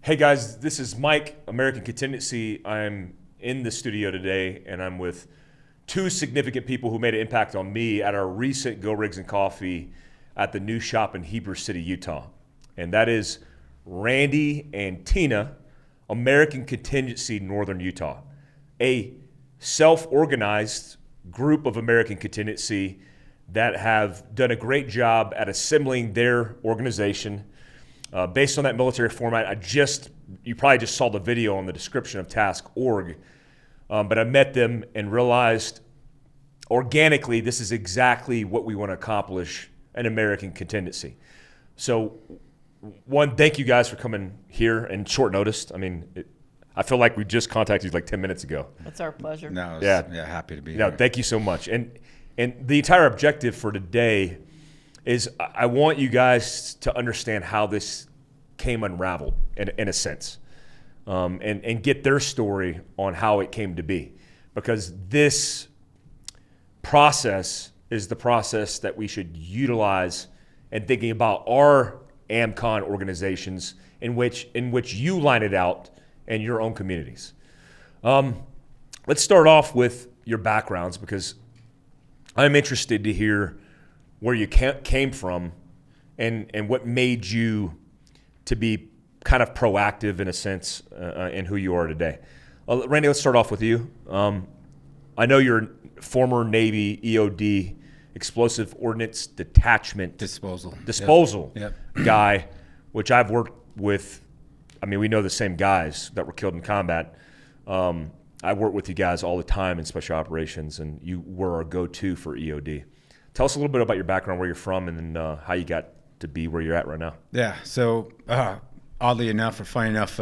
Hey guys, this is Mike, American Contingency. I'm in the studio today and I'm with two significant people who made an impact on me at our recent Go Rigs and Coffee at the new shop in Heber City, Utah. And that is Randy and Tina, American Contingency Northern Utah, a self-organized group of American Contingency that have done a great job at assembling their organization based on that military format. You probably just saw the video on the description of task.org, but I met them and realized organically this is exactly what we want to accomplish in American Contingency. So one, thank you guys for coming here in short notice. I mean, I feel like we just contacted you like 10 minutes ago. It's our pleasure. No, happy to be here. Thank you so much. And the entire objective for today is I want you guys to understand how this came unraveled in a sense, and get their story on how it came to be, because this process is the process that we should utilize in thinking about our AmCon organizations in which you line it out in your own communities. Let's start off with your backgrounds, because I'm interested to hear where you came from and what made you to be kind of proactive in a sense in who you are today. Randy, let's start off with you. I know you're a former Navy EOD, Explosive Ordnance Detachment. Disposal Yep. guy, which I've worked with. I mean, we know the same guys that were killed in combat. I work with you guys all the time in special operations, and you were our go-to for EOD. Tell us a little bit about your background, where you're from, and then how you got to be where you're at right now. Yeah, so oddly enough, or funny enough,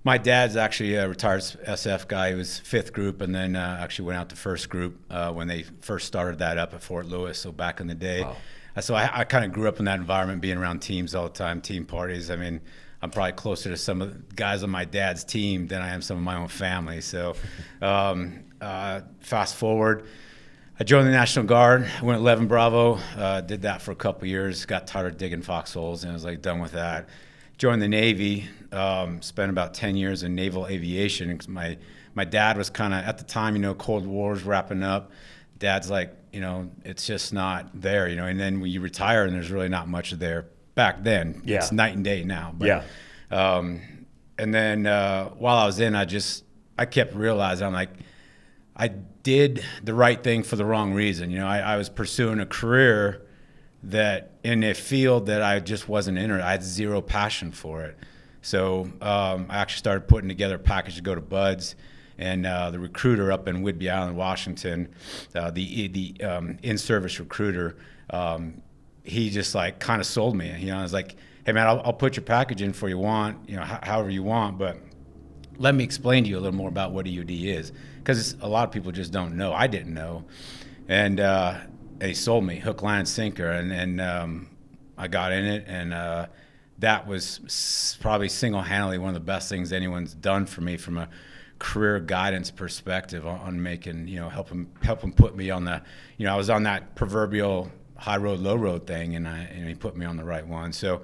my dad's actually a retired SF guy. He was 5th group, and then actually went out to 1st group when they first started that up at Fort Lewis, so back in the day. Wow. So I kind of grew up in that environment, being around teams all the time, team parties. I mean, I'm probably closer to some of the guys on my dad's team than I am some of my own family. So fast forward, I joined the National Guard. I went 11 Bravo, did that for a couple years, got tired of digging foxholes, and I was like done with that. Joined the Navy, spent about 10 years in naval aviation. My dad was kind of, at the time, Cold War's wrapping up. Dad's like, it's just not there, and then when you retire and there's really not much there. Back then, yeah. It's night and day now. But, yeah. And then while I was in, I kept realizing, I'm like, I did the right thing for the wrong reason. I was pursuing a career that in a field that I just wasn't in. I had zero passion for it. So I actually started putting together a package to go to Bud's, and the recruiter up in Whidbey Island, Washington, the in-service recruiter, he just like kind of sold me. I was like, hey man, I'll put your package in for you want, however you want, but let me explain to you a little more about what EOD is, because a lot of people just don't know. I didn't know, and he sold me hook, line, and sinker, and I got in it, and that was probably single-handedly one of the best things anyone's done for me from a career guidance perspective on making, helping put me on the, I was on that proverbial high road, low road thing, and he put me on the right one. So,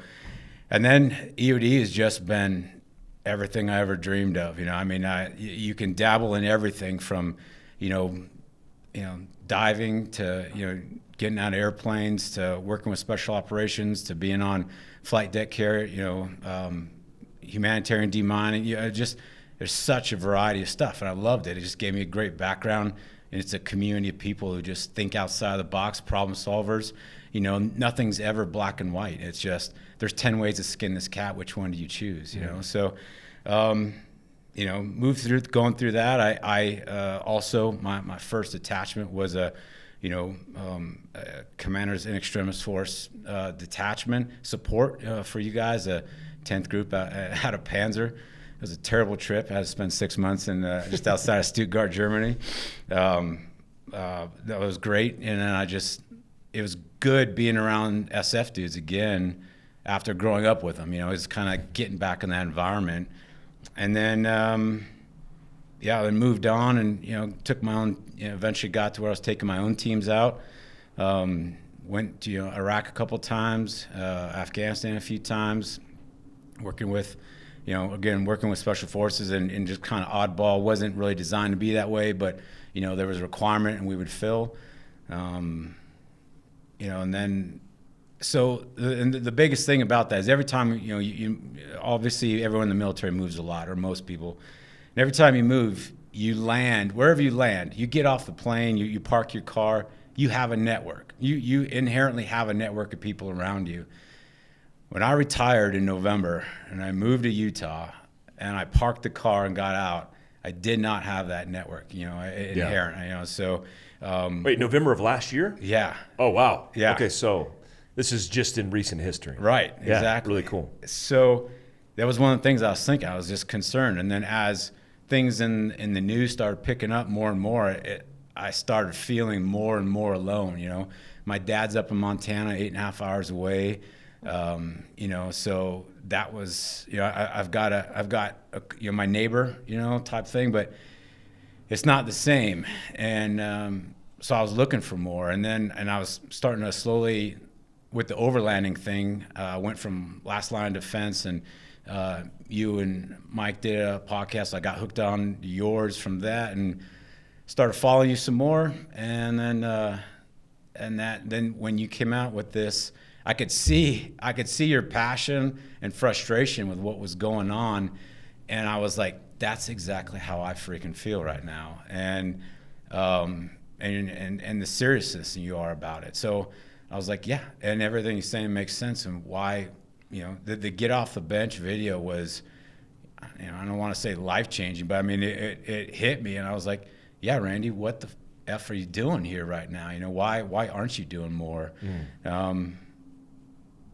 and then EOD has just been everything I ever dreamed of. You can dabble in everything from, diving to, getting out of airplanes, to working with special operations, to being on flight deck carrier, humanitarian demining. There's such a variety of stuff, and I loved it. It just gave me a great background. And it's a community of people who just think outside of the box, problem solvers. Nothing's ever black and white. It's just, there's 10 ways to skin this cat. Which one do you choose? So, going through that. I also, my first attachment was a Commander's in Extremis Force detachment support for you guys, a 10th group out of Panzer. It was a terrible trip. I had to spend 6 months in just outside of Stuttgart, Germany. That was great. And then it was good being around SF dudes again after growing up with them. It was kind of getting back in that environment. And then, then moved on and, took my own, eventually got to where I was taking my own teams out. Went to Iraq a couple times, Afghanistan a few times, working with again, working with special forces and just kind of oddball, wasn't really designed to be that way, but, there was a requirement and we would fill, and then, so the biggest thing about that is every time, you obviously everyone in the military moves a lot, or most people, and every time you move, you land, wherever you land, you get off the plane, you park your car, you have a network. You inherently have a network of people around you. When I retired in November and I moved to Utah and I parked the car and got out, I did not have that network, inherent, so. Wait, November of last year? Yeah. Oh, wow. Yeah. Okay, so this is just in recent history. Right, Yeah, exactly. really cool. So that was one of the things I was thinking. I was just concerned. And then as things in the news started picking up more and more, I started feeling more and more alone, My dad's up in Montana, 8.5 hours away. So that was, I've got my neighbor, type thing, but it's not the same. And so I was looking for more, and I was starting to slowly, with the overlanding thing, went from last line of defense, and you and Mike did a podcast. I got hooked on yours from that, and started following you some more, and then when you came out with this, I could see your passion and frustration with what was going on, and I was like, that's exactly how I freaking feel right now, and the seriousness you are about it. So I was like, yeah, and everything you're saying makes sense, and why, the get off the bench video was, I don't want to say life changing, but I mean it hit me, and I was like, yeah, Randy, what the F are you doing here right now? Why aren't you doing more?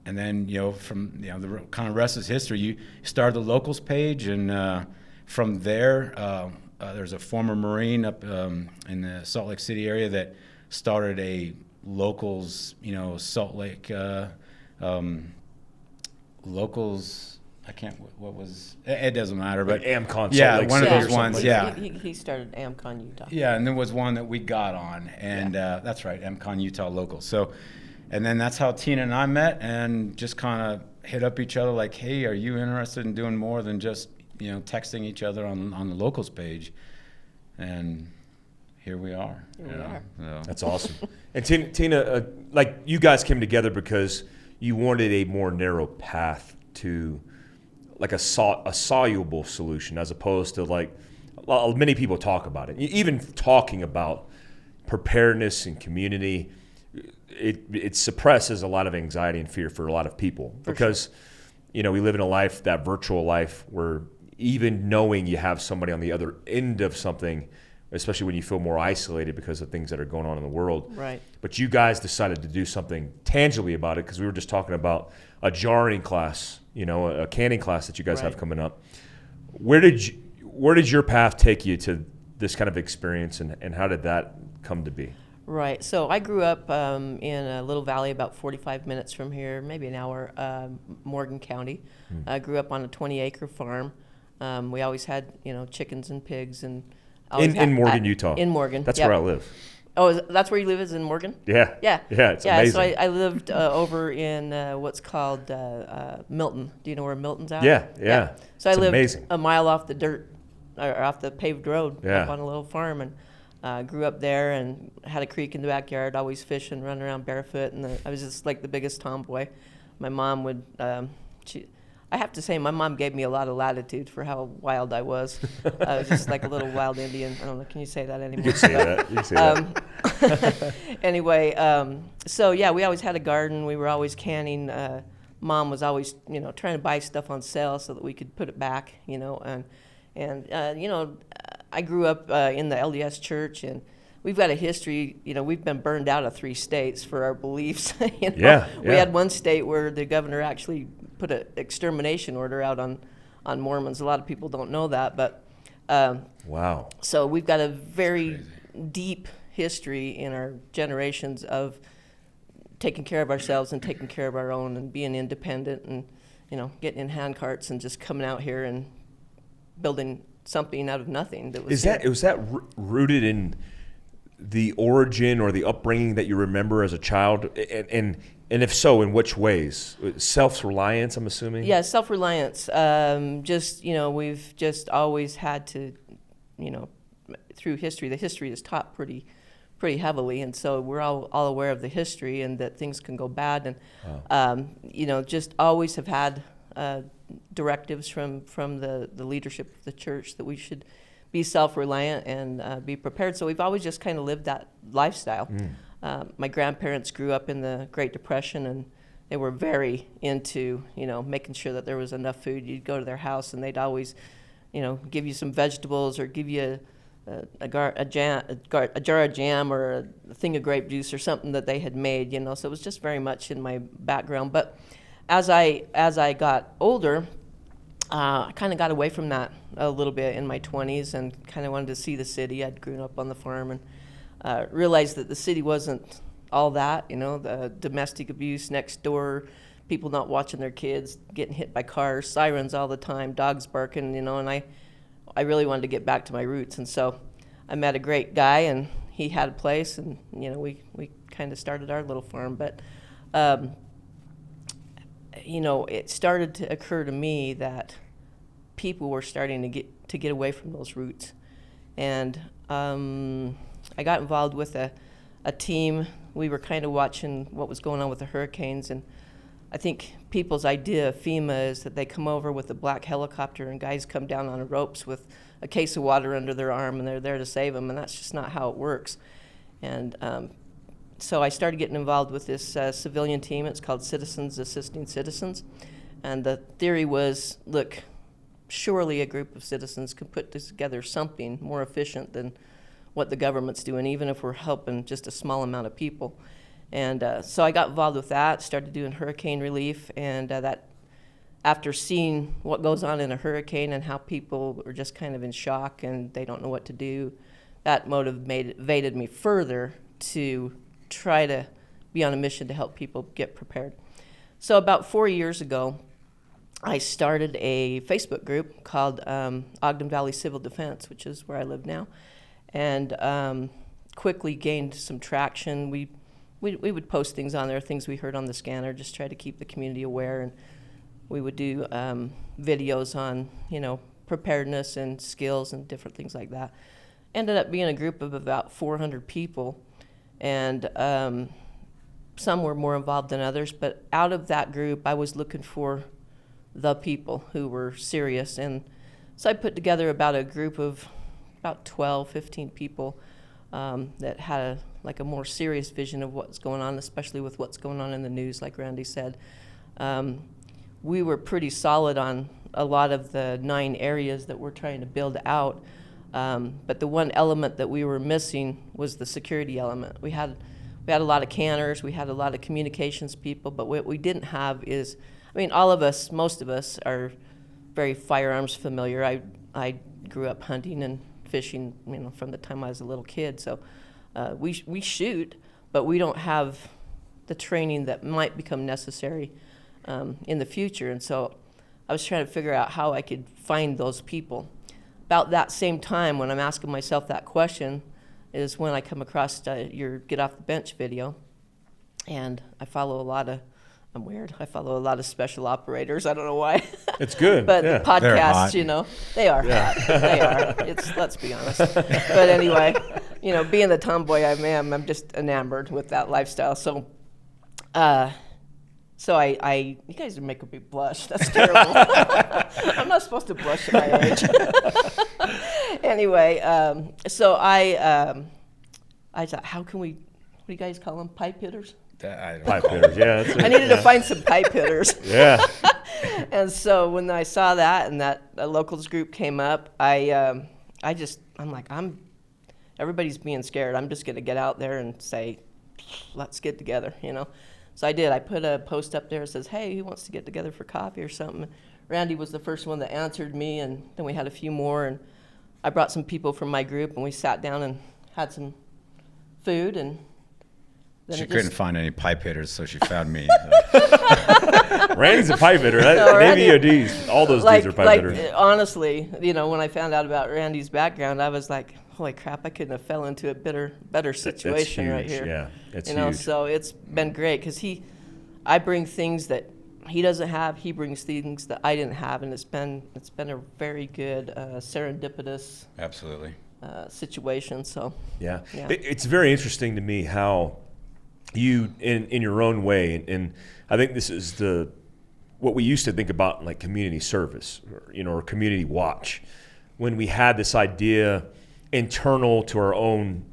And then, from, the kind of rest is history. You started the locals page, and from there, there's a former Marine up in the Salt Lake City area that started a locals, Salt Lake locals. I can't. What was? It doesn't matter. But AmCon. Yeah, Salt Lake one of City those or something ones. like Yeah. He started AmCon Utah. Yeah, and there was one that we got on, and that's right, AmCon Utah local. So, and then that's how Tina and I met, and just kind of hit up each other like, hey, are you interested in doing more than just texting each other on the locals page? And here we are. So. That's awesome. And Tina, like, you guys came together because you wanted a more narrow path to, like, a soluble solution, as opposed to, like, many people talk about it. Even talking about preparedness and community, it suppresses a lot of anxiety and fear for a lot of people, because we live in a life, that virtual life, where even knowing you have somebody on the other end of something, especially when you feel more isolated because of things that are going on in the world. Right. But you guys decided to do something tangibly about it, because we were just talking about a jarring class, a canning class that you guys have coming up. Where did your path take you to this kind of experience, and how did that come to be? Right. So I grew up in a little valley about 45 minutes from here, maybe an hour, Morgan County. I grew up on a 20-acre farm. We always had, chickens and pigs, and in Morgan, Utah. In Morgan. That's where I live. Oh, that's where you live, is in Morgan? Yeah. Yeah. Yeah, it's amazing. So I lived over in what's called Milton. Do you know where Milton's at? Yeah. So I It's lived amazing. a mile off the dirt, or off the paved road, Yeah. up on a little farm, and grew up there, and had a creek in the backyard, always fishing, running around barefoot, and I was just like the biggest tomboy. My mom would, I have to say, my mom gave me a lot of latitude for how wild I was. I was just like a little wild Indian. I don't know, can you say that anymore? You can say that. You can say that. Anyway, so yeah, we always had a garden. We were always canning. Mom was always, trying to buy stuff on sale so that we could put it back, and I grew up in the LDS church, and we've got a history. We've been burned out of 3 states for our beliefs. Yeah. We had one state where the governor actually put an extermination order out on Mormons. A lot of people don't know that, but Wow. so we've got a very deep history in our generations of taking care of ourselves and taking care of our own, and being independent, and getting in hand carts and just coming out here and building something out of nothing. Was that rooted in the origin or the upbringing that you remember as a child? And if so, in which ways? Self-reliance, I'm assuming? Yeah, self-reliance. We've just always had to, through history, the history is taught pretty heavily, and so we're all aware of the history and that things can go bad, and just always have had directives from the leadership of the church that we should be self-reliant and be prepared. So we've always just kind of lived that lifestyle. My grandparents grew up in the Great Depression, and they were very into, making sure that there was enough food. You'd go to their house, and they'd always, give you some vegetables or give you a jar of jam or a thing of grape juice or something that they had made. So it was just very much in my background. But as I got older, I kind of got away from that a little bit in my 20s and kind of wanted to see the city. I'd grown up on the farm and realized that the city wasn't all that, the domestic abuse next door, people not watching their kids, getting hit by cars, sirens all the time, dogs barking, and I really wanted to get back to my roots. And so I met a great guy, and he had a place, and, we kind of started our little farm. But, it started to occur to me that people were starting to get away from those roots. And I got involved with a team. We were kind of watching what was going on with the hurricanes, and I think people's idea of FEMA is that they come over with a black helicopter and guys come down on ropes with a case of water under their arm and they're there to save them, and that's just not how it works. And so I started getting involved with this civilian team. It's called Citizens Assisting Citizens, and the theory was, look, surely a group of citizens can put together something more efficient than what the government's doing, even if we're helping just a small amount of people. And so I got involved with that, started doing hurricane relief, and that after seeing what goes on in a hurricane and how people are just kind of in shock and they don't know what to do, that motivated me further to try to be on a mission to help people get prepared. So about 4 years ago, I started a Facebook group called Ogden Valley Civil Defense, which is where I live now, and quickly gained some traction. We would post things on there, things we heard on the scanner, just try to keep the community aware, and we would do videos on, preparedness and skills and different things like that. Ended up being a group of about 400 people, and some were more involved than others, but out of that group, I was looking for the people who were serious, and so I put together about a group of about 12, 15 people that had a more serious vision of what's going on, especially with what's going on in the news, like Randy said. We were pretty solid on a lot of the 9 areas that we're trying to build out, but the one element that we were missing was the security element. We had a lot of canners, we had a lot of communications people, but what we didn't have is, all of us, most of us, are very firearms familiar. I grew up hunting and fishing, from the time I was a little kid. So we shoot, but we don't have the training that might become necessary in the future. And so I was trying to figure out how I could find those people. About that same time, when I'm asking myself that question, is when I come across your Get Off the Bench video. And I follow a lot of special operators. I don't know why. It's good. But yeah. the podcasts, they are hot. They are. Let's be honest. But anyway, being the tomboy I am, I'm just enamored with that lifestyle. So, you guys are making me blush. That's terrible. I'm not supposed to blush at my age. Anyway, so I thought, how can we? What do you guys call them? Pipe hitters? Pipe hitters, yeah. That's it. I needed to find some pipe hitters. Yeah. And so when I saw that and that locals group came up, I'm like, everybody's being scared. I'm just going to get out there and say, let's get together, So I did. I put a post up there that says, hey, who wants to get together for coffee or something? Randy was the first one that answered me, and then we had a few more, and I brought some people from my group, and we sat down and had some food, and then she couldn't find any pipe hitters, so she found me. Randy's a pipe hitter. Navy EODs, all those dudes are pipe hitters. Honestly, when I found out about Randy's background, I was like, holy crap, I couldn't have fell into a better situation right here. Yeah, it's you know, huge. so it's been great because I bring things that he doesn't have. He brings things that I didn't have, and it's been a very good serendipitous Absolutely. situation. So Yeah. Yeah. It's very interesting to me how you, in your own way, and I think this is what we used to think about like community service, or community watch, when we had this idea internal to our own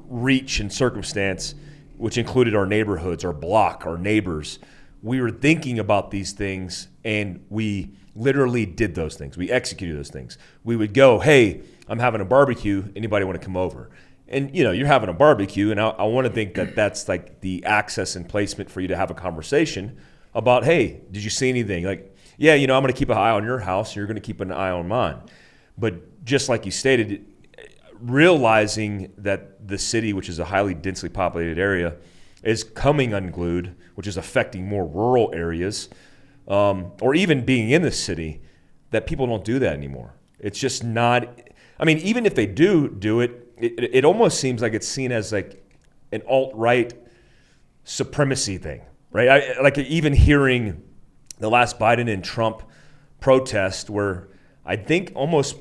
reach and circumstance, which included our neighborhoods, our block, our neighbors. We were thinking about these things, and we literally did those things. We executed those things. We would go, hey, I'm having a barbecue. Anybody want to come over? And, you're having a barbecue, and I want to think that that's like the access and placement for you to have a conversation about, hey, did you see anything? Like, yeah, I'm going to keep an eye on your house. You're going to keep an eye on mine. But just like you stated, realizing that the city, which is a highly densely populated area, is coming unglued, which is affecting more rural areas, or even being in the city, that people don't do that anymore. It's just not, even if they do it almost seems like it's seen as like an alt-right supremacy thing, right? Like even hearing the last Biden and Trump protest where I think almost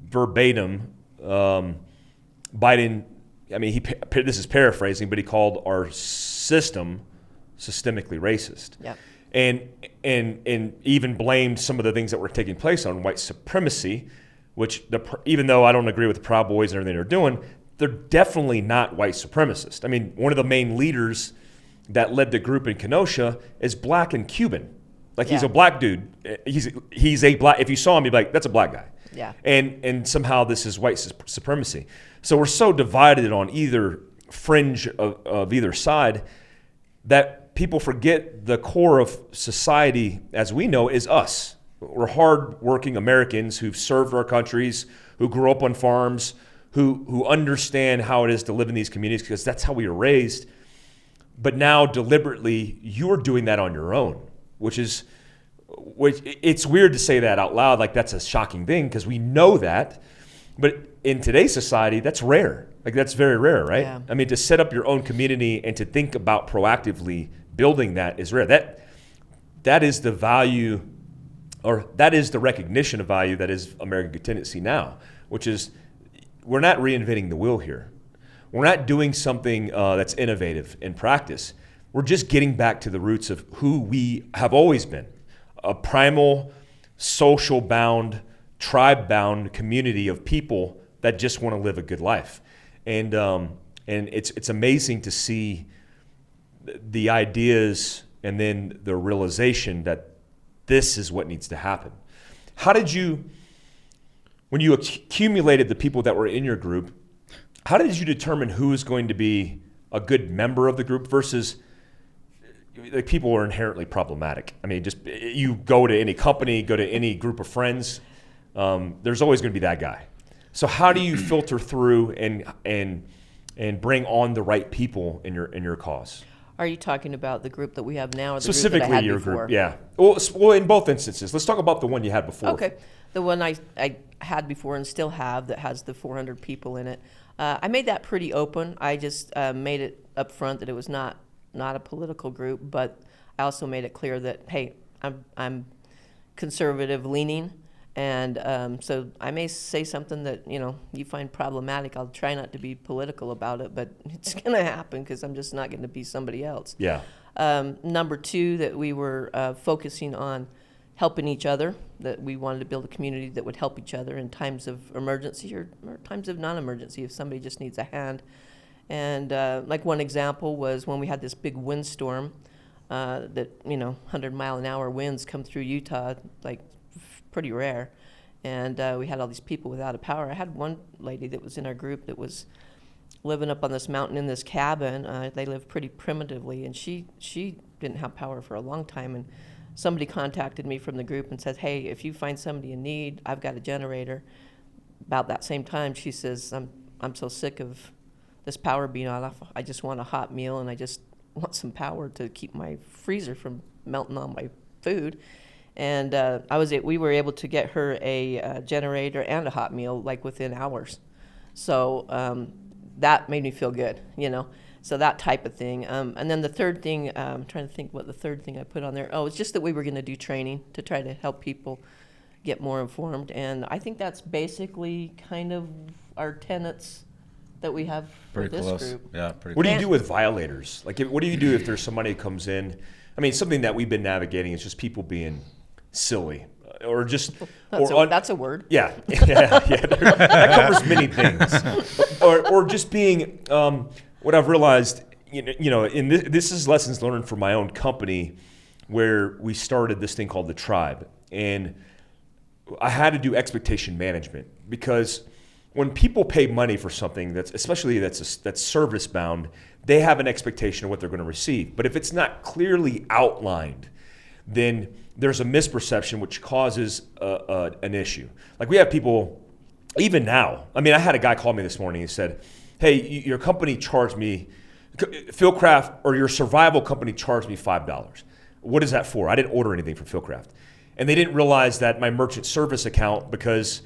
verbatim, Biden, this is paraphrasing, but he called our system systemically racist. Yeah. And even blamed some of the things that were taking place on white supremacy, which even though I don't agree with the Proud Boys and everything they're doing, they're definitely not white supremacist. One of the main leaders that led the group in Kenosha is black and Cuban. Like he's a black dude. He's a black. If you saw him, you'd be like, that's a black guy. Yeah. And somehow this is white supremacy. So we're so divided on either fringe of either side that people forget the core of society as we know is us. We're hard-working Americans who've served our countries, who grew up on farms, who understand how it is to live in these communities because that's how we were raised. But now deliberately, you're doing that on your own, which it's weird to say that out loud, like that's a shocking thing because we know that. But in today's society, that's rare. Like that's very rare, right? Yeah. To set up your own community and to think about proactively building that is rare. That is the value, or that is the recognition of value that is American Contingency now, which is we're not reinventing the wheel here. We're not doing something that's innovative in practice. We're just getting back to the roots of who we have always been, a primal, social-bound, tribe-bound community of people that just want to live a good life. And it's amazing to see the ideas and then the realization that this is what needs to happen. How did you, when you accumulated the people that were in your group, how did you determine who is going to be a good member of the group versus like people are inherently problematic? Just you go to any company, go to any group of friends, there's always going to be that guy. So how do you filter through and bring on the right people in your cause? Are you talking about the group that we have now, or the Specifically group that I had your before? group, yeah. Well, in both instances, let's talk about the one you had before. Okay, the one I had before and still have that has the 400 people in it. I made that pretty open. I just made it up front that it was not a political group, but I also made it clear that, hey, I'm conservative leaning, and so I may say something that you find problematic. I'll try not to be political about it, but it's going to happen because I'm just not going to be somebody else. Yeah. Number two, that we were focusing on helping each other, that we wanted to build a community that would help each other in times of emergency or times of non-emergency if somebody just needs a hand. And like one example was when we had this big windstorm that 100-mile-an-hour winds come through Utah, like pretty rare. And we had all these people without a power. I had one lady that was in our group that was living up on this mountain in this cabin. They live pretty primitively, and she didn't have power for a long time. And somebody contacted me from the group and said, hey, if you find somebody in need, I've got a generator. About that same time, she says, I'm so sick of this power being off. I just want a hot meal, and I just want some power to keep my freezer from melting on my food. And we were able to get her a generator and a hot meal like within hours. So that made me feel good, you know. So that type of thing. And then the third thing, I'm trying to think what the third thing I put on there. Oh, it's just that we were going to do training to try to help people get more informed. And I think that's basically kind of our tenets that we have for Pretty this close. group. Yeah, pretty What close. do you do with violators? Like, what do you do if there's somebody who comes in? I mean, something that we've been navigating is just people being silly, or just That's a word. Yeah, that covers many things. Or just being what I've realized, you know, in this is lessons learned from my own company, where we started this thing called the Tribe, and I had to do expectation management, because when people pay money for something that's service bound, they have an expectation of what they're going to receive. But if it's not clearly outlined, then there's a misperception which causes an issue. Like, we have people, even now, I mean, I had a guy call me this morning and said, hey, your company charged me, Fieldcraft, or your survival company charged me $5. What is that for? I didn't order anything from Fieldcraft. And they didn't realize that my merchant service account, because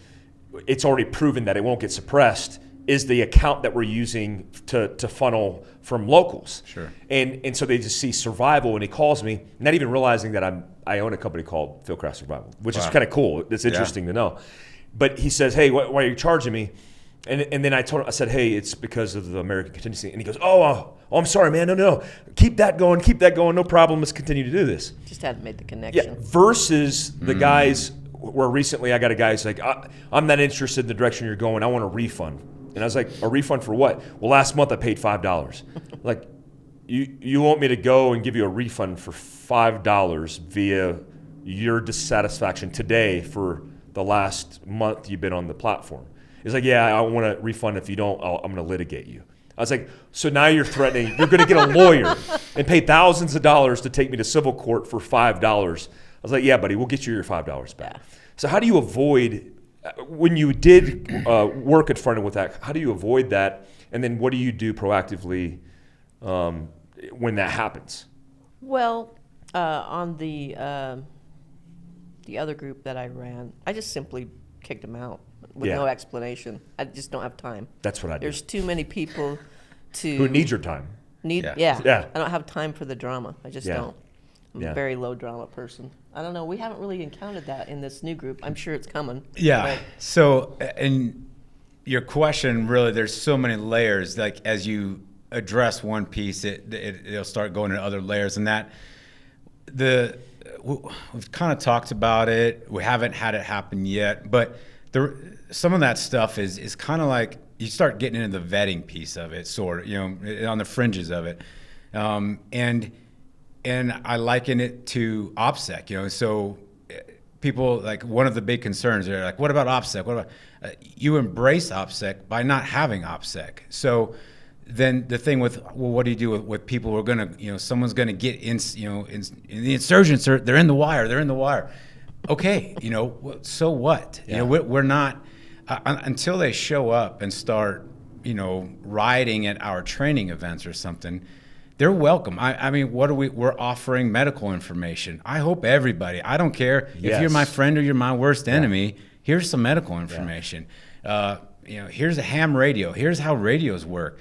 it's already proven that it won't get suppressed, is the account that we're using to funnel from locals. Sure. And so they just see survival, and he calls me, not even realizing that I own a company called Fieldcraft Survival, which is kind of cool. It's interesting to know. But he says, hey, why are you charging me? And then I said, hey, it's because of the American Contingency. And he goes, oh, I'm sorry, man. No. Keep that going. No problem. Let's continue to do this. Just hadn't made the connection. Yeah. Versus the guys where recently I got a guy who's like, I'm not interested in the direction you're going. I want a refund. And I was like, a refund for what? Well, last month I paid $5. Like, you want me to go and give you a refund for $5 via your dissatisfaction today for the last month you've been on the platform? He's like, yeah, I want a refund. If you don't, I'm going to litigate you. I was like, so now you're threatening, you're going to get a lawyer and pay thousands of dollars to take me to civil court for $5. I was like, yeah, buddy, we'll get you your $5 back. Yeah. So how do you avoid, when you did work confronted with that, how do you avoid that? And then what do you do proactively when that happens? Well, on the other group that I ran, I just simply kicked them out with no explanation. I just don't have time. That's what I do. There's too many people who need your time. I don't have time for the drama. I just don't. I'm a very low drama person. I don't know. We haven't really encountered that in this new group. I'm sure it's coming. Yeah. So, in your question, really, there's so many layers. Like, as you address one piece, it'll start going into other layers, and that we've kind of talked about it. We haven't had it happen yet, but some of that stuff is kind of like you start getting into the vetting piece of it, sort of, you know, on the fringes of it, and I liken it to OPSEC, you know. So people, like, one of the big concerns, they're like, what about OPSEC? What about you embrace OPSEC by not having OPSEC. So then the thing with, well, what do you do with people who are going to, you know, someone's going to get in, you know, in the insurgents, they're in the wire. Okay, you know, so what? You know, we're not, until they show up and start, you know, rioting at our training events or something, they're welcome. I mean, we're offering medical information. I hope everybody, I don't care if you're my friend or you're my worst enemy, here's some medical information. You know, here's a ham radio. Here's how radios work.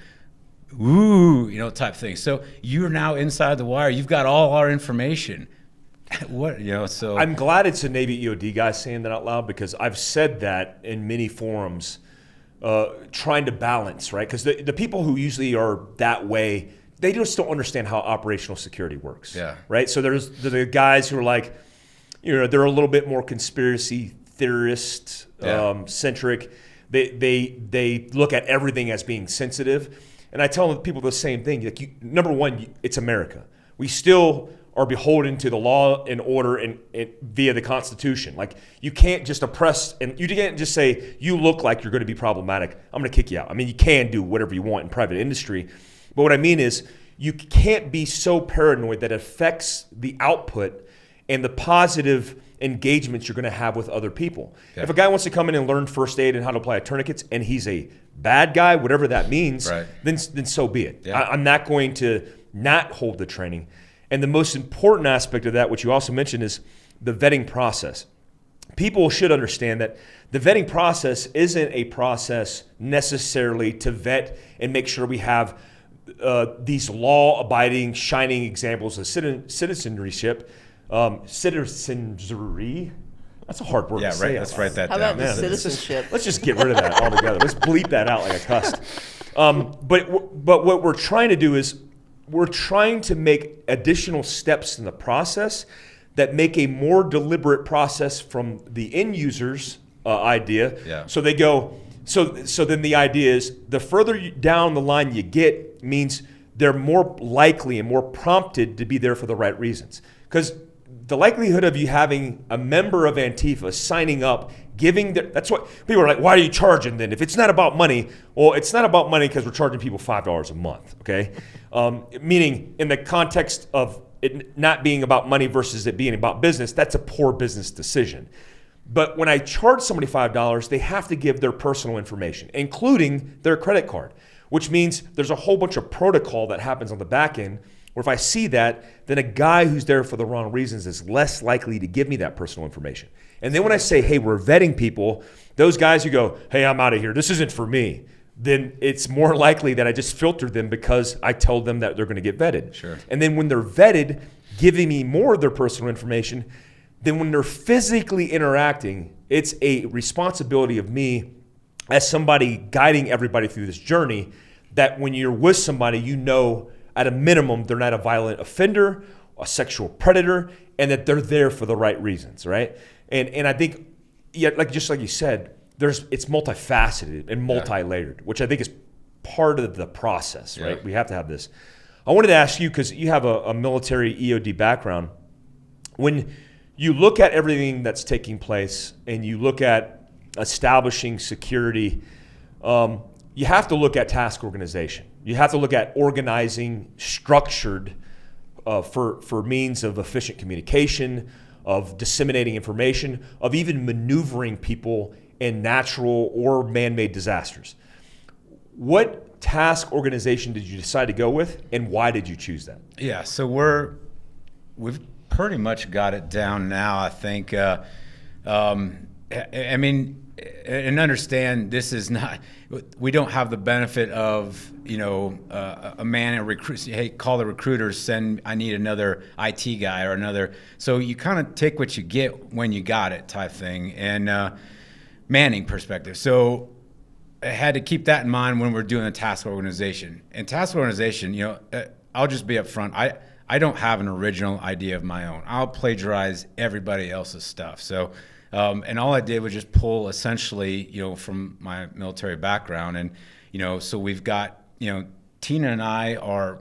Ooh, you know, type thing. So you're now inside the wire. You've got all our information. What, you know, so I'm glad it's a Navy EOD guy saying that out loud, because I've said that in many forums, trying to balance, right? Because the people who usually are that way, they just don't understand how operational security works. Yeah. Right. So there's the guys who are like, you know, they're a little bit more conspiracy theorist centric. They look at everything as being sensitive, and I tell people the same thing. Like, number one, it's America. We still are beholden to the law and order and via the Constitution. Like, you can't just oppress, and you can't just say, you look like you're going to be problematic, I'm going to kick you out. I mean, you can do whatever you want in private industry, but what I mean is, you can't be so paranoid that it affects the output and the positive engagements you're going to have with other people. Yeah. If a guy wants to come in and learn first aid and how to apply tourniquets, and he's a bad guy, whatever that means, then so be it. Yeah. I'm not going to not hold the training. And the most important aspect of that, which you also mentioned, is the vetting process. people should understand that the vetting process isn't a process necessarily to vet and make sure we have these law-abiding, shining examples of citizenship. Citizenry. That's a hard word to say. Let's write that How down. about the citizenship? Let's just get rid of that altogether. Let's bleep that out like I cussed. But what we're trying to do is we're trying to make additional steps in the process that make a more deliberate process from the end user's idea. Yeah. So they go. So then the idea is the further down the line you get means they're more likely and more prompted to be there for the right reasons. Because the likelihood of you having a member of Antifa signing up, that's what people are like, why are you charging then? If it's not about money, well, it's not about money because we're charging people $5 a month, okay? Meaning in the context of it not being about money versus it being about business, that's a poor business decision. But when I charge somebody $5, they have to give their personal information, including their credit card, which means there's a whole bunch of protocol that happens on the back end where if I see that, then a guy who's there for the wrong reasons is less likely to give me that personal information. And then when I say, hey, we're vetting people, those guys who go, hey, I'm out of here, this isn't for me, then it's more likely that I just filtered them because I told them that they're going to get vetted. Sure. And then when they're vetted, giving me more of their personal information, then when they're physically interacting, it's a responsibility of me as somebody guiding everybody through this journey that when you're with somebody, you know at a minimum they're not a violent offender, a sexual predator, and that they're there for the right reasons, right? And I think, yeah, just like you said, it's multifaceted and multi-layered, which I think is part of the process, right? Yeah. We have to have this. I wanted to ask you, because you have a military EOD background, when you look at everything that's taking place and you look at establishing security, you have to look at task organization. You have to look at organizing structured for means of efficient communication, of disseminating information, of even maneuvering people in natural or man-made disasters. What task organization did you decide to go with, and why did you choose that? Yeah, so we've pretty much got it down now, I think. I mean, and understand this is not, we don't have the benefit of, a man and recruit, hey, call the recruiters, I need another IT guy or another. So you kind of take what you get when you got it type thing, and manning perspective. So I had to keep that in mind when we're doing the task organization. And task organization, I'll just be upfront. I don't have an original idea of my own. I'll plagiarize everybody else's stuff. So, and all I did was just pull essentially, from my military background. And, so we've got, Tina and I are,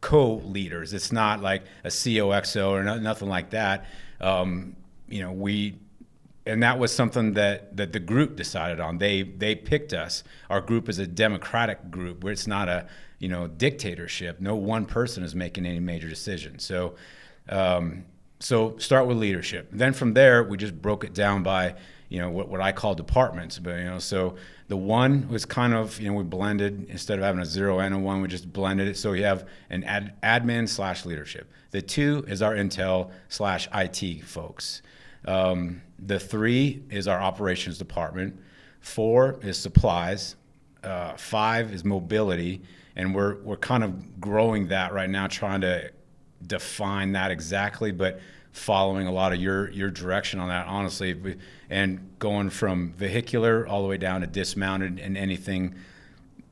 co-leaders. It's not like a COXO or nothing like that. And that was something that the group decided on. They picked us. Our group is a democratic group where it's not a dictatorship. No one person is making any major decisions. So start with leadership. Then from there, we just broke it down by what I call departments. But so the one was kind of we blended, instead of having a 0 and a 1, we just blended it. So you have an admin / leadership. The 2 is our intel / IT folks. The 3 is our operations department. 4 is supplies. 5 is mobility, and we're kind of growing that right now, trying to define that exactly, but following a lot of your direction on that, honestly, and going from vehicular all the way down to dismounted and anything.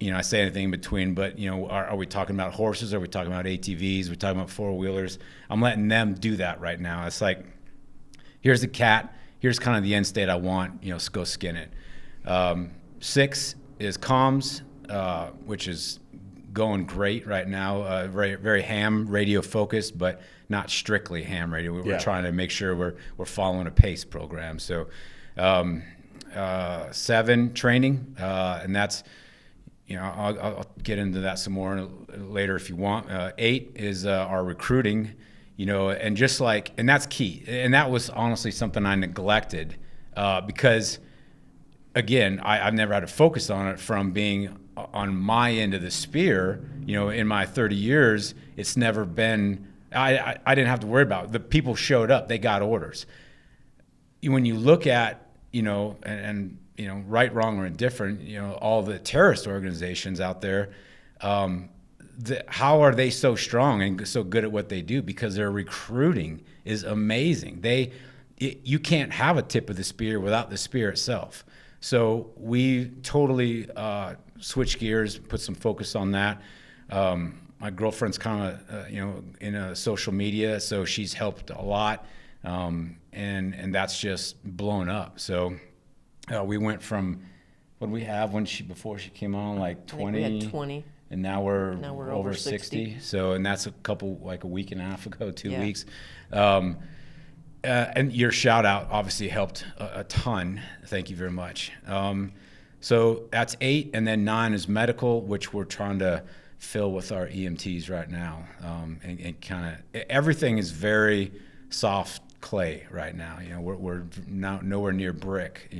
I say anything in between, but are we talking about horses? Are we talking about ATVs? Are we talking about 4-wheelers? I'm letting them do that right now. It's like, here's the cat. Here's kind of the end state I want. Go skin it. 6 is comms, which is going great right now. Very, very ham radio focused, but not strictly ham radio. We're trying to make sure we're following a PACE program. So 7, training, and that's I'll get into that some more later if you want. 8 is our recruiting. And just and that's key. And that was honestly something I neglected because, again, I've never had to focus on it from being on my end of the spear. In my 30 years, it's never been, I didn't have to worry about it. The people showed up, they got orders. when you look at, and right, wrong, or indifferent, all the terrorist organizations out there, how are they so strong and so good at what they do? Because their recruiting is amazing. You can't have a tip of the spear without the spear itself. So we totally switched gears, put some focus on that. My girlfriend's kind of, in social media, so she's helped a lot, and that's just blown up. So we went from, what did we have before she came on, like 20? I think we had 20. And now we're over 60. So, and that's a week and a half ago, 2 Yeah. weeks. And your shout out obviously helped a ton. Thank you very much. So that's 8, and then 9 is medical, which we're trying to fill with our EMTs right now. And kind of everything is very soft clay right now. We're now nowhere near brick,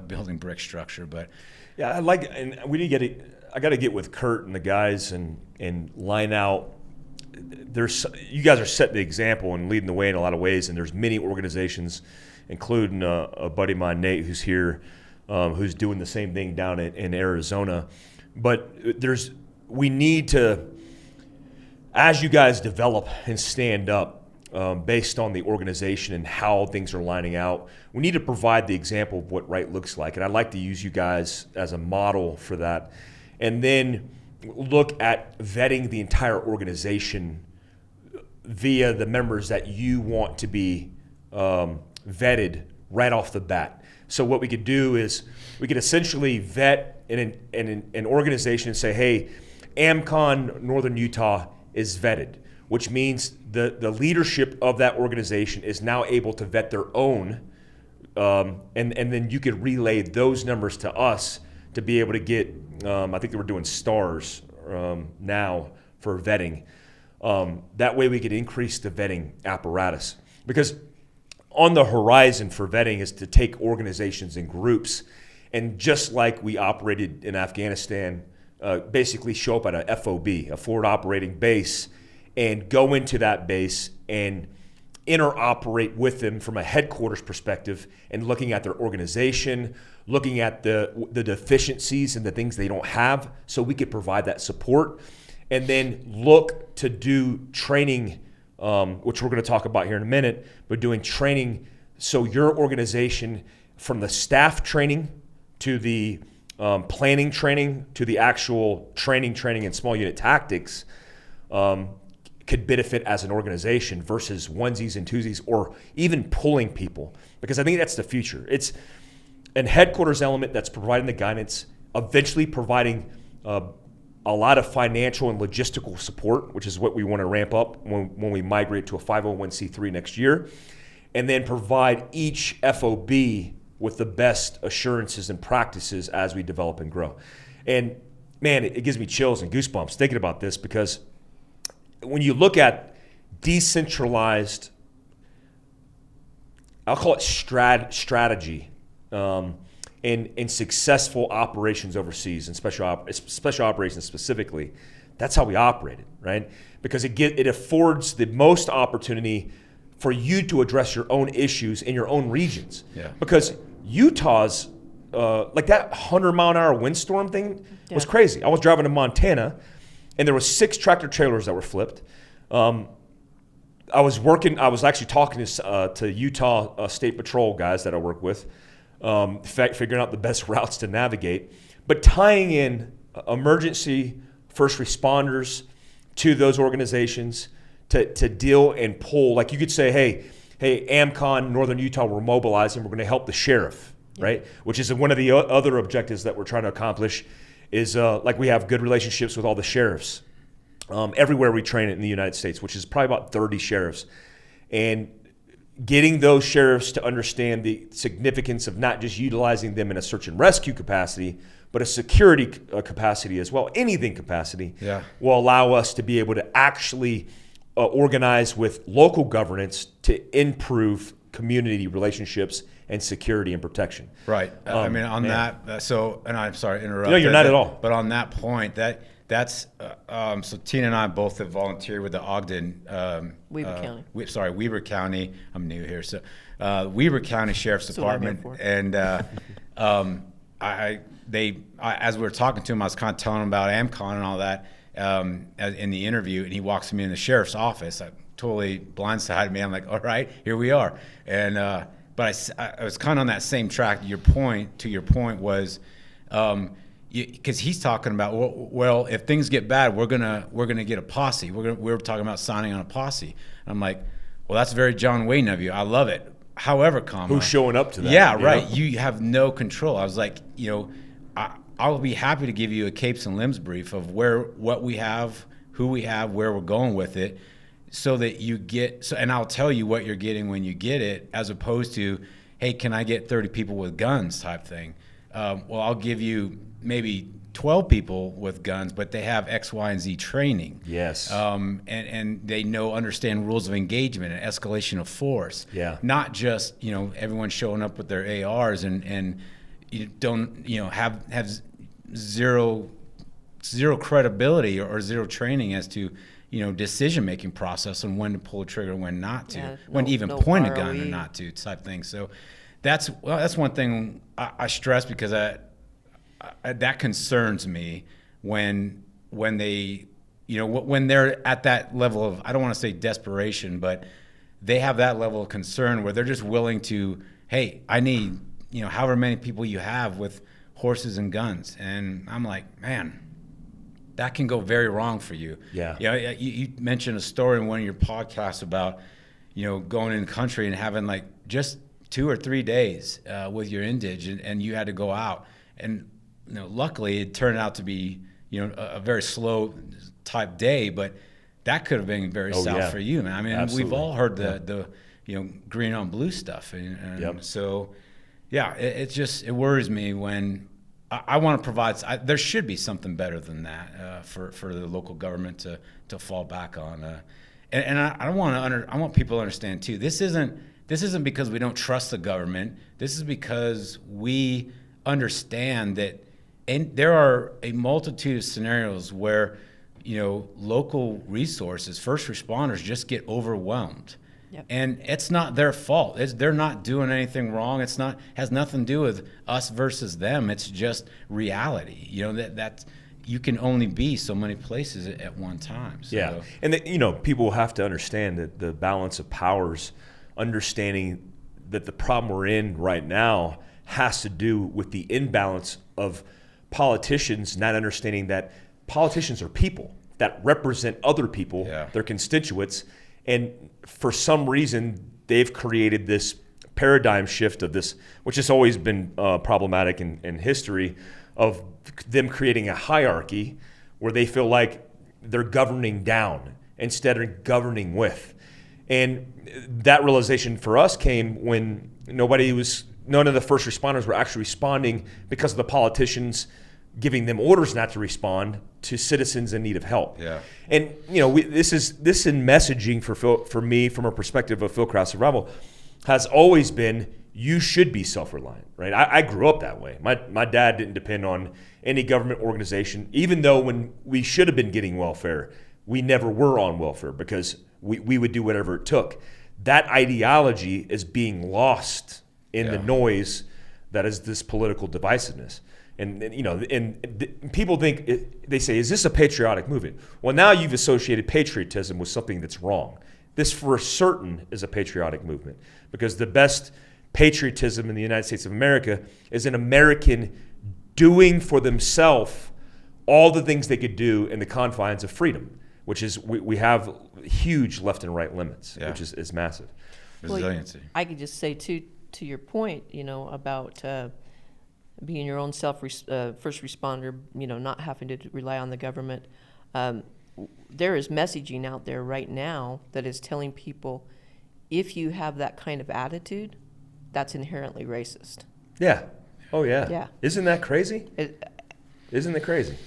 building brick structure, but Yeah, and we need to I got to get with Kurt and the guys and line out. You guys are setting the example and leading the way in a lot of ways, and there's many organizations, including a buddy of mine, Nate, who's here, who's doing the same thing down in Arizona. But we need to, as you guys develop and stand up based on the organization and how things are lining out, we need to provide the example of what right looks like. And I'd like to use you guys as a model for that. And then look at vetting the entire organization via the members that you want to be vetted right off the bat. So what we could do is we could essentially vet an organization and say, hey, AmCon Northern Utah is vetted, which means the leadership of that organization is now able to vet their own, and then you could relay those numbers to us to be able to get, I think they were doing stars now for vetting. That way we could increase the vetting apparatus. Because on the horizon for vetting is to take organizations in groups, and just like we operated in Afghanistan, basically show up at a FOB, a forward operating base, and go into that base and interoperate with them from a headquarters perspective and looking at their organization, looking at the deficiencies and the things they don't have, so we could provide that support. And then look to do training, which we're going to talk about here in a minute, but doing training so your organization, from the staff training to the planning training to the actual training and small unit tactics, could benefit as an organization versus onesies and twosies, or even pulling people, because I think that's the future. It's a headquarters element that's providing the guidance, eventually providing a lot of financial and logistical support, which is what we want to ramp up when we migrate to a 501c3 next year, and then provide each FOB with the best assurances and practices as we develop and grow. And man, it gives me chills and goosebumps thinking about this, because when you look at decentralized, I'll call it strategy, in successful operations overseas and special operations specifically, that's how we operated, right? Because it affords the most opportunity for you to address your own issues in your own regions. Yeah. Because Utah's, like that 100-mile-an-hour windstorm thing was crazy. I was driving to Montana, and there was 6 tractor trailers that were flipped. I was actually talking to Utah State Patrol guys that I work with, figuring out the best routes to navigate, but tying in emergency first responders to those organizations to deal and pull. Like you could say, hey, AmCon Northern Utah, we're mobilizing, we're going to help the sheriff, right? Which is one of the other objectives that we're trying to accomplish is like we have good relationships with all the sheriffs everywhere we train in the United States, which is probably about 30 sheriffs. And getting those sheriffs to understand the significance of not just utilizing them in a search and rescue capacity, but a security capacity as well, anything capacity, will allow us to be able to actually organize with local governance to improve community relationships and security and protection. Right. I mean, on that, so, and I'm sorry to interrupt. No, you're not at all. But on that point, That's so Tina and I both have volunteered with the Ogden, Weber County. I'm new here, so Weber County Sheriff's Department, and as we were talking to him, I was kind of telling him about AmCon and all that in the interview, and he walks me in the sheriff's office. I totally blindsided me. I'm like, all right, here we are, and but I was kind of on that same track. To your point was. Because he's talking about, well, if things get bad, we're gonna get a posse. We're talking about signing on a posse. I'm like, well, that's very John Wayne of you. I love it. However, who's showing up to that? Yeah, right. You have no control. I was like, I'll be happy to give you a capes and limbs brief of what we have, who we have, where we're going with it, so that you get. And I'll tell you what you're getting when you get it, as opposed to, hey, can I get 30 people with guns type thing. Well, I'll give you maybe 12 people with guns, but they have X, Y, and Z training. Yes. And they understand rules of engagement and escalation of force. Yeah. Not just, everyone showing up with their ARs and you don't, have zero credibility or zero training as to, decision-making process on when to pull a trigger and when not to, when to even point a gun or not to type thing. So that's one thing I stress, because that concerns me when they, when they're at that level of, I don't want to say desperation, but they have that level of concern where they're just willing to, hey, I need, however many people you have with horses and guns. And I'm like, man, that can go very wrong for you. Yeah. You mentioned a story in one of your podcasts about, going in the country and having like just 2 or 3 days with your indige, and you had to go out, and luckily it turned out to be a very slow type day, but that could have been very south for you, man. I mean, absolutely. We've all heard the green on blue stuff, and so it worries me when I want to provide. There should be something better than that for the local government to fall back on, and I want people to understand too. This isn't because we don't trust the government. This is because we understand that, and there are a multitude of scenarios where, local resources, first responders, just get overwhelmed. Yep. And it's not their fault. They're not doing anything wrong. Has nothing to do with us versus them. It's just reality. That you can only be so many places at one time. So. Yeah, and people have to understand that the balance of powers, understanding that the problem we're in right now has to do with the imbalance of politicians not understanding that politicians are people that represent other people, their constituents, and for some reason they've created this paradigm shift of this, which has always been problematic in history, of them creating a hierarchy where they feel like they're governing down instead of governing with. And that realization for us came when none of the first responders were actually responding because of the politicians giving them orders not to respond to citizens in need of help. Yeah. And this in messaging for me, from a perspective of Fieldcraft survival, has always been, you should be self-reliant, right? I grew up that way. My dad didn't depend on any government organization, even though when we should have been getting welfare, we never were on welfare because we would do whatever it took. That ideology is being lost in the noise that is this political divisiveness. And people think, they say, is this a patriotic movement? Well, now you've associated patriotism with something that's wrong. This for certain is a patriotic movement, because the best patriotism in the United States of America is an American doing for themselves all the things they could do in the confines of freedom, which is we have huge left and right limits, which is massive. Resiliency. Well, I could just say to your point, about being your own first responder, not having to rely on the government. There is messaging out there right now that is telling people, if you have that kind of attitude, that's inherently racist. Yeah. Oh yeah. Yeah. Isn't that crazy? Isn't it crazy?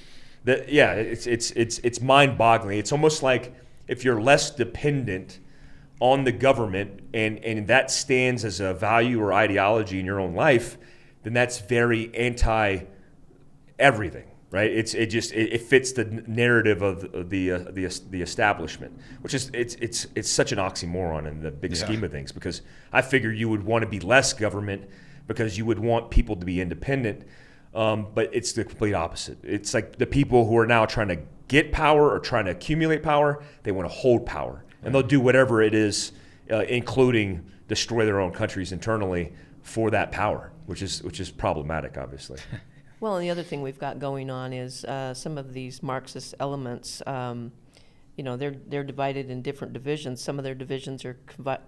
It's mind-boggling. It's almost like if you're less dependent on the government and that stands as a value or ideology in your own life, then that's very anti everything. right? It fits the narrative of the establishment, which is it's such an oxymoron in the big scheme of things, because I figure you would want to be less government because you would want people to be independent, but it's the complete opposite. It's like the people who are now trying to get power or trying to accumulate power, they want to hold power, and they'll do whatever it is, including destroy their own countries internally for that power, which is problematic, obviously. Well, and the other thing we've got going on is some of these Marxist elements, they're divided in different divisions. Some of their divisions are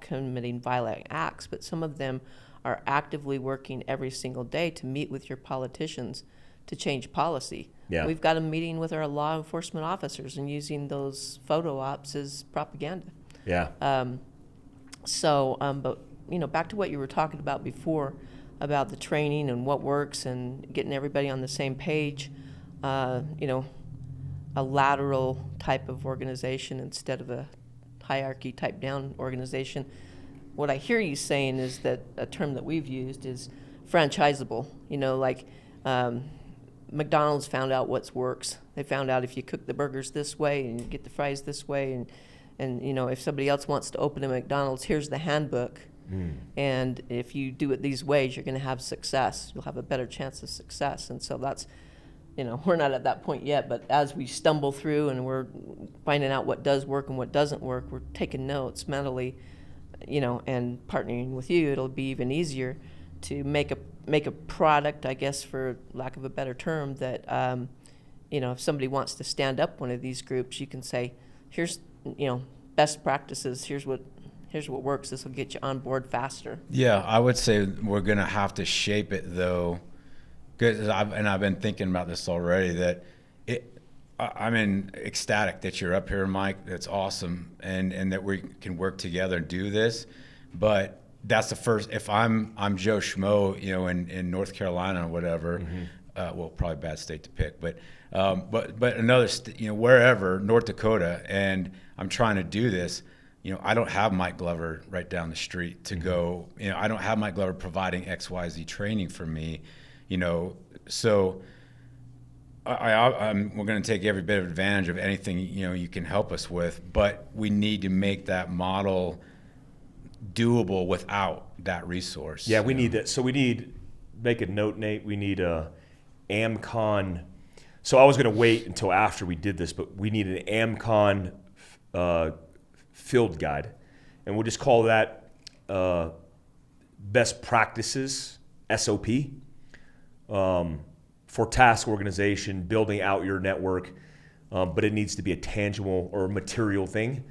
committing violent acts, but some of them are actively working every single day to meet with your politicians to change policy. Yeah. We've got a meeting with our law enforcement officers and using those photo ops as propaganda. Yeah. But back to what you were talking about before, about the training and what works and getting everybody on the same page, a lateral type of organization instead of a hierarchy type down organization. What I hear you saying is that a term that we've used is franchisable. McDonald's found out what works. They found out if you cook the burgers this way and you get the fries this way, and if somebody else wants to open a McDonald's, here's the handbook. And if you do it these ways, you're going to have success. You'll have a better chance of success. And so that's, we're not at that point yet, but as we stumble through and we're finding out what does work and what doesn't work, we're taking notes mentally, and partnering with you, it'll be even easier to make a product, I guess, for lack of a better term, that, if somebody wants to stand up one of these groups, you can say, here's, best practices, here's what works. This will get you on board faster. Yeah, I would say we're going to have to shape it, though, because I've been thinking about this already, that I'm ecstatic that you're up here, Mike. That's awesome, and that we can work together and do this. But that's the first. If I'm Joe Schmo, in North Carolina or whatever, probably a bad state to pick, but another, wherever, North Dakota, and I'm trying to do this. I don't have Mike Glover right down the street to go. I don't have Mike Glover providing XYZ training for me. So we're going to take every bit of advantage of anything you can help us with, but we need to make that model doable without that resource. Yeah, we need that. So make a note, Nate. We need a AmCon. So I was going to wait until after we did this, but we need an AmCon field guide, and we'll just call that best practices, SOP, for task organization, building out your network, but it needs to be a tangible or material thing.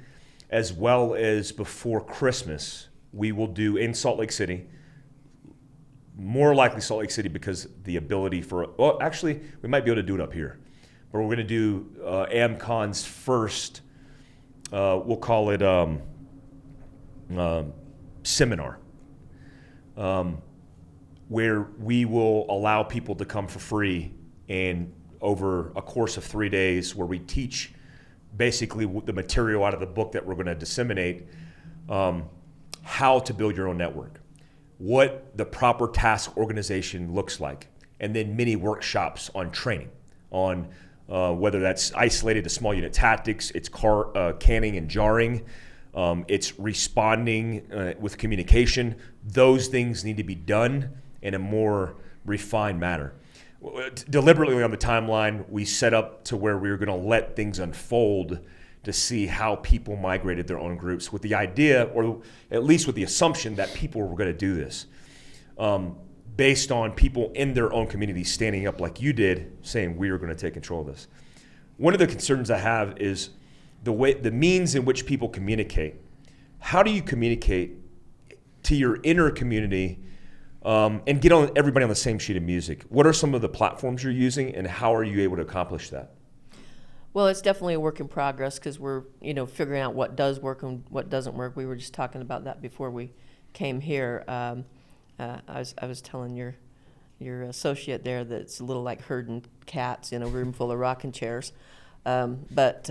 As well as before Christmas, we will do in Salt Lake City, more likely Salt Lake City, because the ability actually, we might be able to do it up here, but we're going to do AmCon's first, we'll call it seminar, where we will allow people to come for free, and over a course of 3 days, where we teach basically the material out of the book that we're going to disseminate, how to build your own network, what the proper task organization looks like, and then mini workshops on training, on whether that's isolated to small unit tactics, it's canning and jarring, it's responding with communication. Those things need to be done in a more refined manner. Deliberately on the timeline, we set up to where we were going to let things unfold to see how people migrated their own groups, with the idea, or at least with the assumption, that people were going to do this based on people in their own community standing up like you did, saying we are going to take control of this. One of the concerns I have is the means in which people communicate. How do you communicate to your inner community and get everybody on the same sheet of music? What are some of the platforms you're using, and how are you able to accomplish that? Well, it's definitely a work in progress, because we're figuring out what does work and what doesn't work. We were just talking about that before we came here. I was telling your associate there that it's a little like herding cats in a room full of rocking chairs. But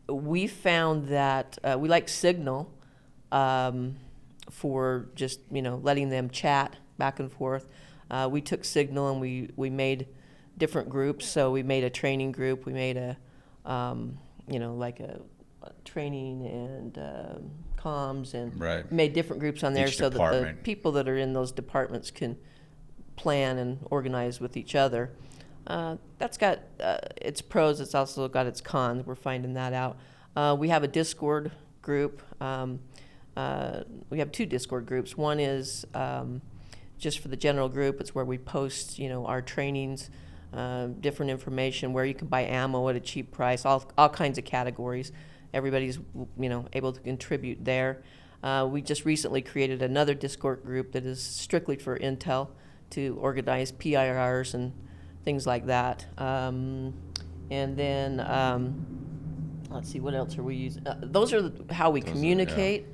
we found that we like Signal for just letting them chat back and forth. We took Signal and we made different groups. So we made a training group. We made a, like a training and comms, and Right. made different groups on there Each so that the department. people that are in those departments can plan and organize with each other. That's got its pros. It's also got its cons. We're finding that out. We have a Discord group. We have 2 Discord groups. One is just for the general group. It's where we post, our trainings, different information, where you can buy ammo at a cheap price, all kinds of categories. Everybody's, able to contribute there. We just recently created another Discord group that is strictly for intel, to organize PIRs and things like that. And then, let's see, what else are we using? Those are how we communicate.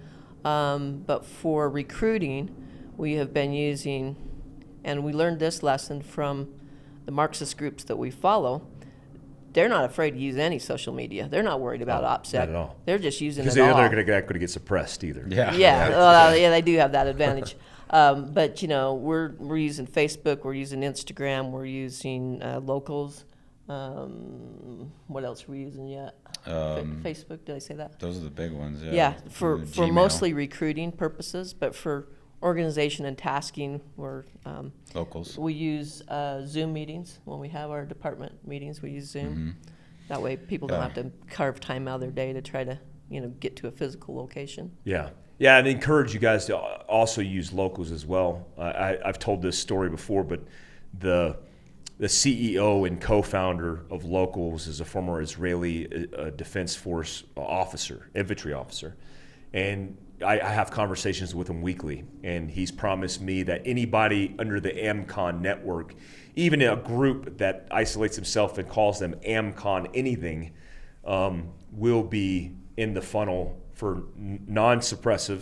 But for recruiting, we have been using, and we learned this lesson from the Marxist groups that we follow. They're not afraid to use any social media. They're not worried about OPSEC. Not at all. They're just using it Because all. they know they're not going to get suppressed either. Yeah. Yeah, they do have that advantage. But we're using Facebook, we're using Instagram, we're using locals. What else are we using yet? Facebook, did I say that? Those are the big ones. Yeah, for Gmail. mostly recruiting purposes, but for organization and tasking, Locals. we use Zoom meetings. When we have our department meetings, we use Zoom. Mm-hmm. That way people don't have to carve time out of their day to try to get to a physical location. Yeah. Yeah, and encourage you guys to also use locals as well. I've told this story before, but the CEO and co-founder of Locals is a former Israeli Defense Force officer, infantry officer. And I have conversations with him weekly, and he's promised me that anybody under the AmCon network, even a group that isolates himself and calls them AmCon anything, will be in the funnel for non-suppressive,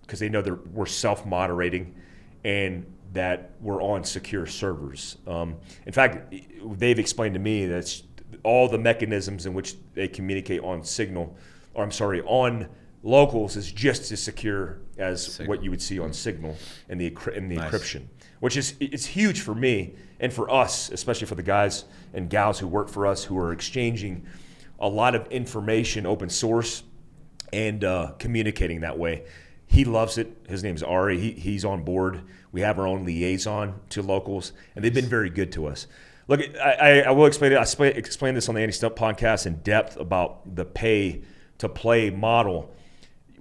because they know that we're self-moderating and that we're on secure servers. In fact, they've explained to me that all the mechanisms in which they communicate on on Locals is just as secure as Signal. what you would see on Signal in the Nice. encryption, which is it's huge for me and for us, especially for the guys and gals who work for us, who are exchanging a lot of information, open source, and communicating that way. He loves it. His name's Ari. He's on board. We have our own liaison to Locals, and they've been very good to us. Look, I will explain it. I explained this on the Anti-Stump podcast in depth about the pay-to-play model.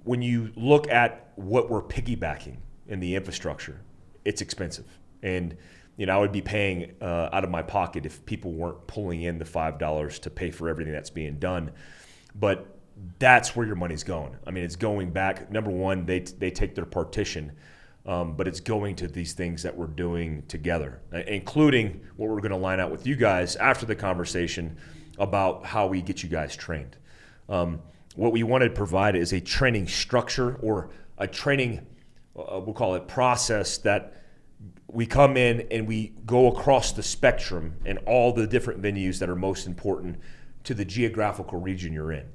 When you look at what we're piggybacking in the infrastructure, it's expensive. And I would be paying out of my pocket if people weren't pulling in the $5 to pay for everything that's being done. But that's where your money's going. I mean, it's going back. Number one, they take their partition, but it's going to these things that we're doing together, including what we're going to line out with you guys after the conversation about how we get you guys trained. What we want to provide is a training structure, or a training, we'll call it process, that we come in and we go across the spectrum and all the different venues that are most important to the geographical region you're in.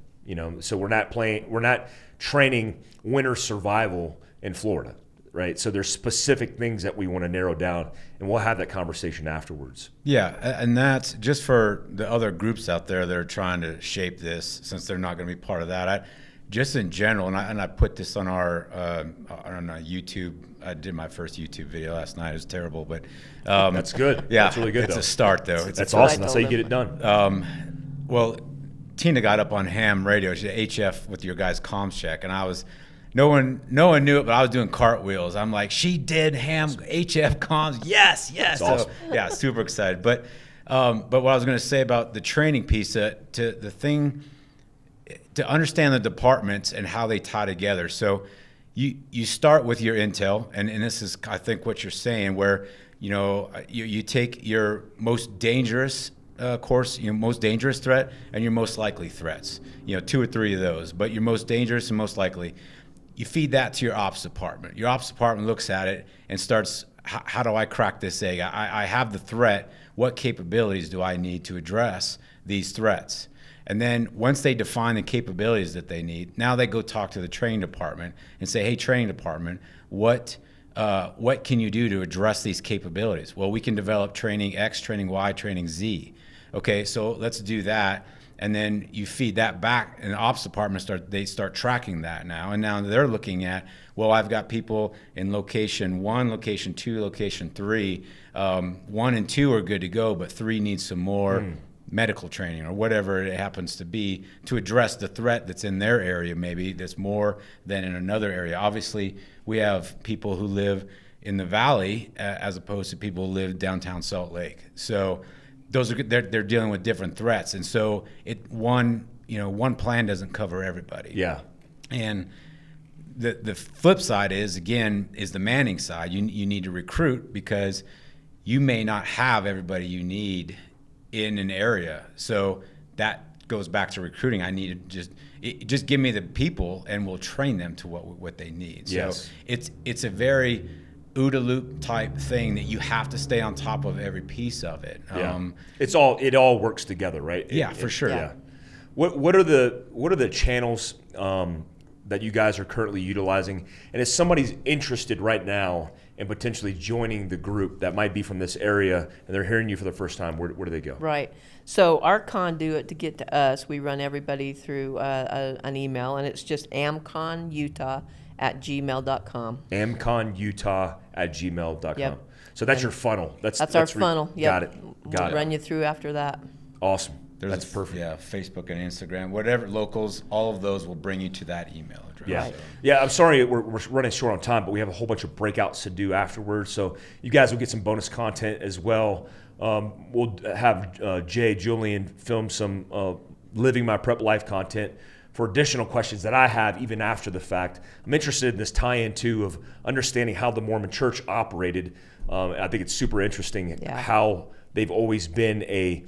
So we're not training winter survival in Florida, right? So there's specific things that we want to narrow down, and we'll have that conversation afterwards. Yeah, and that's just for the other groups out there that are trying to shape this, since they're not going to be part of that. Just in general, and I put this on our YouTube. I did my first YouTube video last night. It was terrible, but That's good. Yeah, That's really good. It's though. a start, though. That's what I awesome. That's how you told get it done. Well, Tina got up on ham radio. She did HF with your guys' comms check, and no one knew it, but I was doing cartwheels. I'm like, she did ham HF comms. Yes. That's awesome. So, yeah, super excited. But what I was going to say about the training piece, to understand the departments and how they tie together. So you start with your intel, and this is, I think, what you're saying, where you take your most dangerous most dangerous threat and your most likely threats. 2 or 3 of those, but your most dangerous and most likely. You feed that to your ops department. Your ops department looks at it and starts, how do I crack this egg? I have the threat. What capabilities do I need to address these threats? And then once they define the capabilities that they need, now they go talk to the training department and say, hey, training department, what what can you do to address these capabilities? Well, we can develop training X, training Y, training Z. Okay, so let's do that. And then you feed that back, and the ops department start tracking that now. And now they're looking at, well, I've got people in location 1, location 2, location 3. 1 and 2 are good to go, but 3 needs some more medical training or whatever it happens to be to address the threat that's in their area, maybe that's more than in another area. Obviously, we have people who live in the valley as opposed to people who live downtown Salt Lake. So those are they're dealing with different threats, and so one plan doesn't cover everybody. Yeah. And the flip side is the manning side. You need to recruit because you may not have everybody you need in an area. So that goes back to recruiting. I need to just give me the people and we'll train them to what they need. Yes. So it's a very OODA loop type thing that you have to stay on top of every piece of it. Yeah. It all works together, right? Yeah, for sure. Yeah. What are the channels that you guys are currently utilizing? And if somebody's interested right now in potentially joining the group that might be from this area and they're hearing you for the first time, where do they go? Right. So our conduit to get to us, we run everybody through an email, and it's just amconutah@gmail.com. amconutah@gmail.com. Yep. So that's your funnel. That's our funnel. Yep. Got it. We'll run you through after that. Awesome. That's perfect. Yeah, Facebook and Instagram, whatever, locals, all of those will bring you to that email address. Yeah. Right. Yeah, I'm sorry we're running short on time, but we have a whole bunch of breakouts to do afterwards. So you guys will get some bonus content as well. We'll have Julian film some Living My Prep Life content for additional questions that I have even after the fact. I'm interested in this tie-in too of understanding how the Mormon Church operated. I think it's super interesting how they've always been a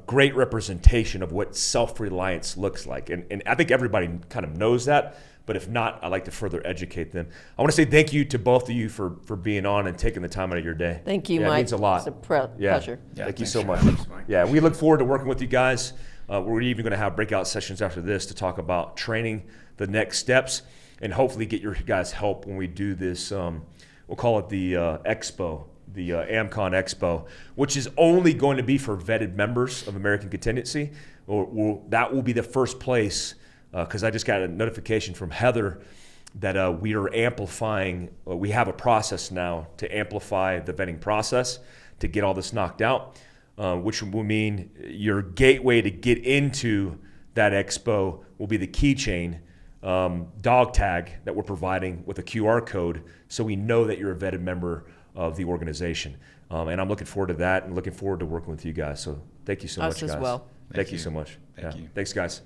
great representation of what self-reliance looks like. And I think everybody kind of knows that, but if not, I'd like to further educate them. I want to say thank you to both of you for being on and taking the time out of your day. Thank you, Mike. Mike. It means a lot. It's a pleasure. Yeah, thank you so for much. having us, Mike. Yeah, we look forward to working with you guys. We're even going to have breakout sessions after this to talk about training, the next steps, and hopefully get your guys' help when we do this. We'll call it the Expo. The AmCon Expo, which is only going to be for vetted members of American Contingency. That will be the first place, because I just got a notification from Heather that we are amplifying. We have a process now to amplify the vetting process to get all this knocked out, which will mean your gateway to get into that expo will be the keychain dog tag that we're providing with a QR code, so we know that you're a vetted member of the organization. And I'm looking forward to that and looking forward to working with you guys. So thank you so much, guys. Us as well. Thank you so much. Thank you. Thanks, guys.